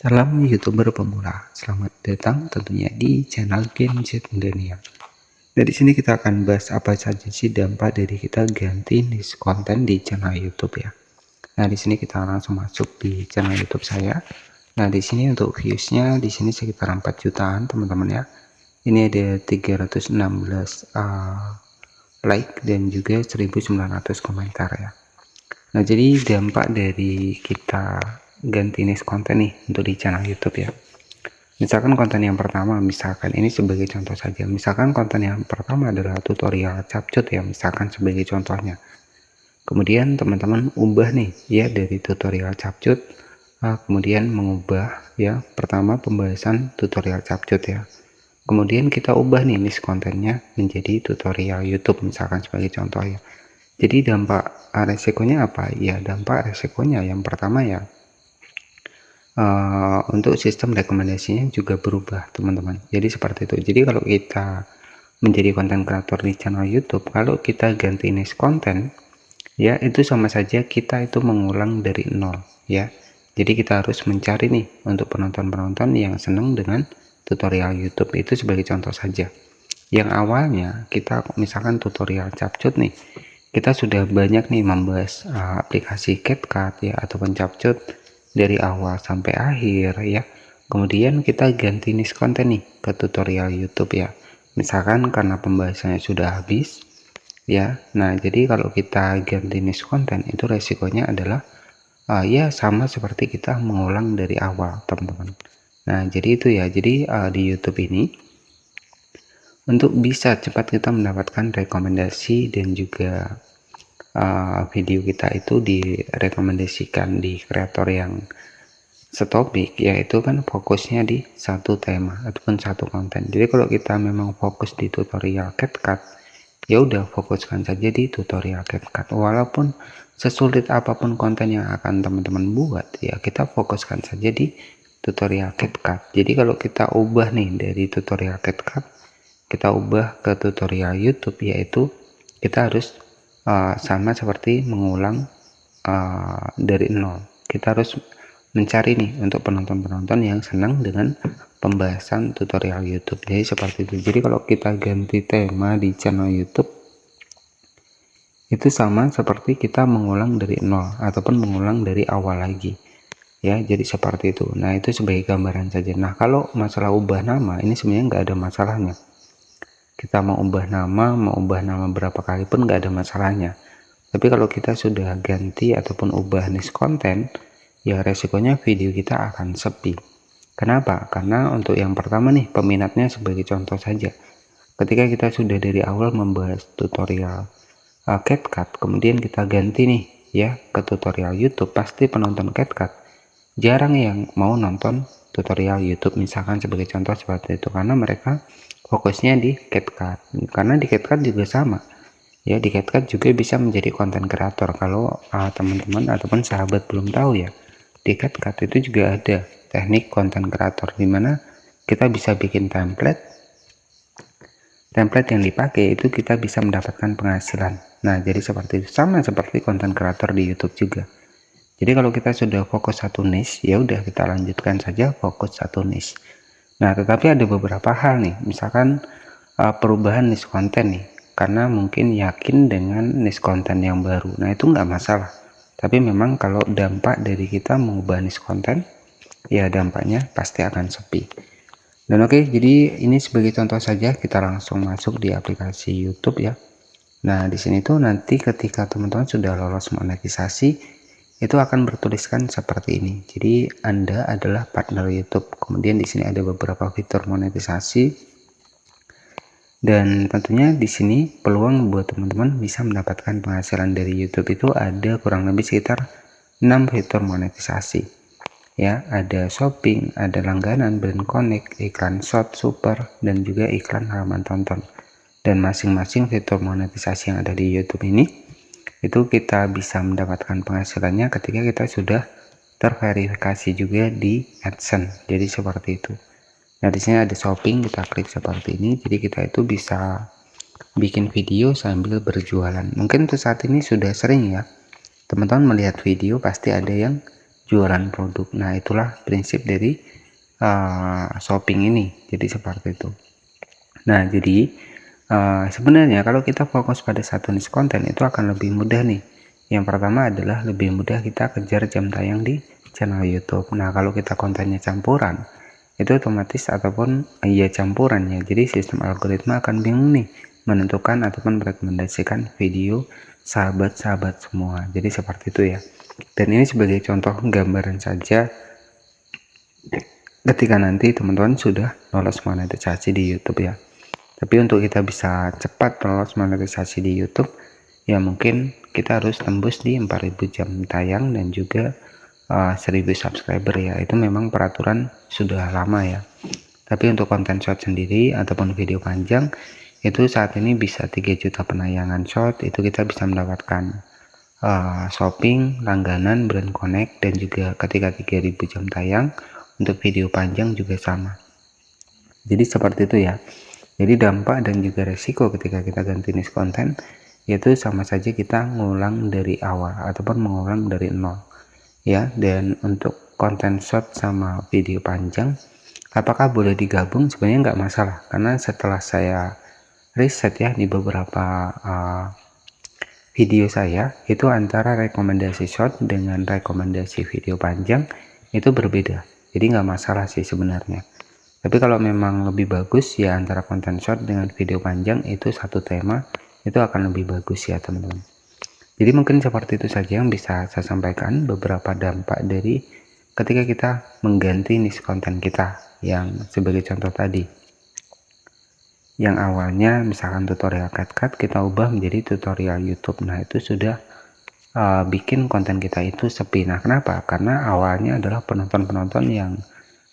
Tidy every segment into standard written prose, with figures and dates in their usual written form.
Salam YouTuber pemula, selamat datang tentunya di channel Gen Z Millennial. Dari sini kita akan bahas apa saja sih dampak dari kita ganti niche konten di channel YouTube ya. Nah, di sini kita langsung masuk di channel YouTube saya. Nah, di sini untuk viewsnya di sini sekitar 4 jutaan teman-teman ya. Ini ada 316 like dan juga 1900 komentar ya. Nah, jadi dampak dari kita ganti niche konten nih untuk di channel YouTube ya. Misalkan konten yang pertama, misalkan ini sebagai contoh saja. Misalkan konten yang pertama adalah tutorial capcut ya, misalkan sebagai contohnya. Kemudian teman-teman ubah nih ya dari tutorial capcut, kemudian mengubah ya pertama pembahasan tutorial capcut ya. Kemudian kita ubah nih niche kontennya menjadi tutorial YouTube misalkan sebagai contoh ya. Jadi dampak resikonya apa? Ya dampak resikonya yang pertama ya untuk sistem rekomendasinya juga berubah teman-teman. Jadi seperti itu. Jadi kalau kita menjadi konten kreator di channel YouTube, kalau kita ganti niche konten ya itu sama saja kita itu mengulang dari nol ya. Jadi kita harus mencari nih untuk penonton-penonton yang senang dengan tutorial YouTube itu sebagai contoh saja. Yang awalnya kita misalkan tutorial capcut nih, kita sudah banyak nih membahas aplikasi CapCut ya ataupun capcut dari awal sampai akhir ya. Kemudian kita ganti niche konten nih ke tutorial YouTube ya. Misalkan karena pembahasannya sudah habis ya. Nah, jadi kalau kita ganti niche konten itu resikonya adalah ya sama seperti kita mengulang dari awal, teman-teman. Nah, jadi itu ya. Jadi di YouTube ini untuk bisa cepat kita mendapatkan rekomendasi dan juga video kita itu direkomendasikan di kreator yang setopik, yaitu kan fokusnya di satu tema ataupun satu konten. Jadi kalau kita memang fokus di tutorial CapCut, ya udah fokuskan saja di tutorial CapCut. Walaupun sesulit apapun konten yang akan teman-teman buat, ya kita fokuskan saja di tutorial CapCut. Jadi kalau kita ubah nih dari tutorial CapCut, kita ubah ke tutorial YouTube, yaitu kita harus sama seperti mengulang dari nol. Kita harus mencari nih untuk penonton-penonton yang senang dengan pembahasan tutorial YouTube. Jadi seperti itu. Jadi kalau kita ganti tema di channel YouTube itu sama seperti kita mengulang dari nol ataupun mengulang dari awal lagi. Ya, jadi seperti itu. Nah, itu sebagai gambaran saja. Nah, kalau masalah ubah nama ini sebenarnya nggak ada masalahnya. Kita mau ubah nama berapa kali pun nggak ada masalahnya. Tapi kalau kita sudah ganti ataupun ubah niche konten, ya resikonya video kita akan sepi. Kenapa? Karena untuk yang pertama nih, peminatnya sebagai contoh saja. Ketika kita sudah dari awal membahas tutorial CapCut, kemudian kita ganti nih ya ke tutorial YouTube, pasti penonton CapCut jarang yang mau nonton tutorial YouTube misalkan sebagai contoh seperti itu, karena mereka fokusnya di CapCut. Karena di CapCut juga sama. Ya, di CapCut juga bisa menjadi konten kreator. Kalau teman-teman ataupun sahabat belum tahu ya, di CapCut itu juga ada teknik konten kreator di mana kita bisa bikin template yang dipakai itu kita bisa mendapatkan penghasilan. Nah, jadi seperti itu, sama seperti konten kreator di YouTube juga. Jadi kalau kita sudah fokus satu niche, ya udah kita lanjutkan saja fokus satu niche. Nah, tetapi ada beberapa hal nih, misalkan perubahan niche konten nih, karena mungkin yakin dengan niche konten yang baru. Nah, itu nggak masalah. Tapi memang kalau dampak dari kita mengubah niche konten, ya dampaknya pasti akan sepi. Dan oke, jadi ini sebagai contoh saja, kita langsung masuk di aplikasi YouTube ya. Nah, di sini tuh nanti ketika teman-teman sudah lolos monetisasi, itu akan bertuliskan seperti ini. Jadi Anda adalah partner YouTube. Kemudian di sini ada beberapa fitur monetisasi. Dan tentunya di sini peluang buat teman-teman bisa mendapatkan penghasilan dari YouTube itu ada kurang lebih sekitar 6 fitur monetisasi. Ya, ada shopping, ada langganan, brand connect, iklan short, super, dan juga iklan halaman tonton. Dan masing-masing fitur monetisasi yang ada di YouTube ini itu kita bisa mendapatkan penghasilannya ketika kita sudah terverifikasi juga di AdSense. Jadi seperti itu. Nah, di sini ada shopping, kita klik seperti ini. Jadi kita itu bisa bikin video sambil berjualan. Mungkin untuk saat ini sudah sering ya, teman-teman melihat video pasti ada yang jualan produk. Nah, itulah prinsip dari shopping ini. Jadi seperti itu. Nah, jadi sebenarnya kalau kita fokus pada satu niche konten itu akan lebih mudah nih. Yang pertama adalah lebih mudah kita kejar jam tayang di channel YouTube. Nah, kalau kita kontennya campuran, itu otomatis ataupun ya campuran ya. Jadi sistem algoritma akan bingung nih menentukan ataupun merekomendasikan video sahabat-sahabat semua. Jadi seperti itu ya. Dan ini sebagai contoh gambaran saja ketika nanti teman-teman sudah lolos monetisasi di YouTube ya. Tapi untuk kita bisa cepat lolos monetisasi di YouTube, ya mungkin kita harus tembus di 4000 jam tayang dan juga 1000 subscriber ya. Itu memang peraturan sudah lama ya. Tapi untuk konten short sendiri ataupun video panjang itu saat ini bisa 3 juta penayangan short, itu kita bisa mendapatkan shopping, langganan, brand connect, dan juga ketika 3000 jam tayang untuk video panjang juga sama. Jadi seperti itu ya. Jadi dampak dan juga resiko ketika kita ganti niche konten yaitu sama saja kita ngulang dari awal ataupun mengulang dari nol ya. Dan untuk konten short sama video panjang apakah boleh digabung? Sebenarnya nggak masalah, karena setelah saya riset ya di beberapa video saya itu antara rekomendasi short dengan rekomendasi video panjang itu berbeda. Jadi nggak masalah sih sebenarnya. Tapi kalau memang lebih bagus ya antara konten short dengan video panjang itu satu tema, itu akan lebih bagus ya teman-teman. Jadi mungkin seperti itu saja yang bisa saya sampaikan, beberapa dampak dari ketika kita mengganti niche konten kita yang sebagai contoh tadi. Yang awalnya misalkan tutorial CapCut kita ubah menjadi tutorial YouTube. Nah, itu sudah bikin konten kita itu sepi. Nah, kenapa? Karena awalnya adalah penonton-penonton yang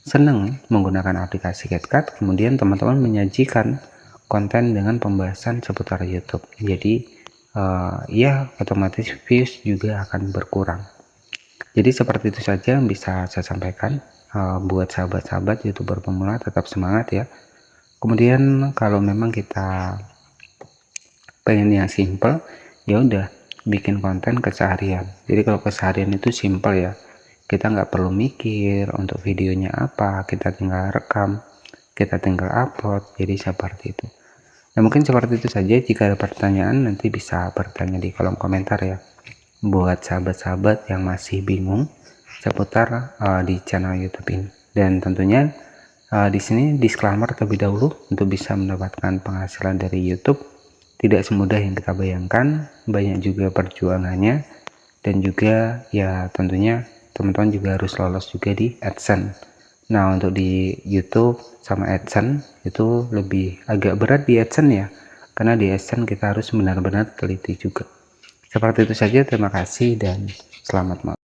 senang menggunakan aplikasi CapCut, kemudian teman-teman menyajikan konten dengan pembahasan seputar YouTube. Jadi ya otomatis views juga akan berkurang. Jadi seperti itu saja yang bisa saya sampaikan. Buat sahabat-sahabat YouTuber pemula tetap semangat ya. Kemudian kalau memang kita pengen yang simple, ya udah bikin konten keseharian. Jadi kalau keseharian itu simple ya, kita nggak perlu mikir untuk videonya apa, kita tinggal rekam, kita tinggal upload. Jadi seperti itu. Nah, mungkin seperti itu saja. Jika ada pertanyaan nanti bisa bertanya di kolom komentar ya, buat sahabat-sahabat yang masih bingung seputar di channel YouTube ini. Dan tentunya di sini disclaimer terlebih dahulu, untuk bisa mendapatkan penghasilan dari YouTube tidak semudah yang kita bayangkan, banyak juga perjuangannya, dan juga ya tentunya teman-teman juga harus lolos juga di AdSense. Nah, untuk di YouTube sama AdSense itu lebih agak berat di AdSense ya, karena di AdSense kita harus benar-benar teliti juga. Seperti itu saja, terima kasih dan selamat malam.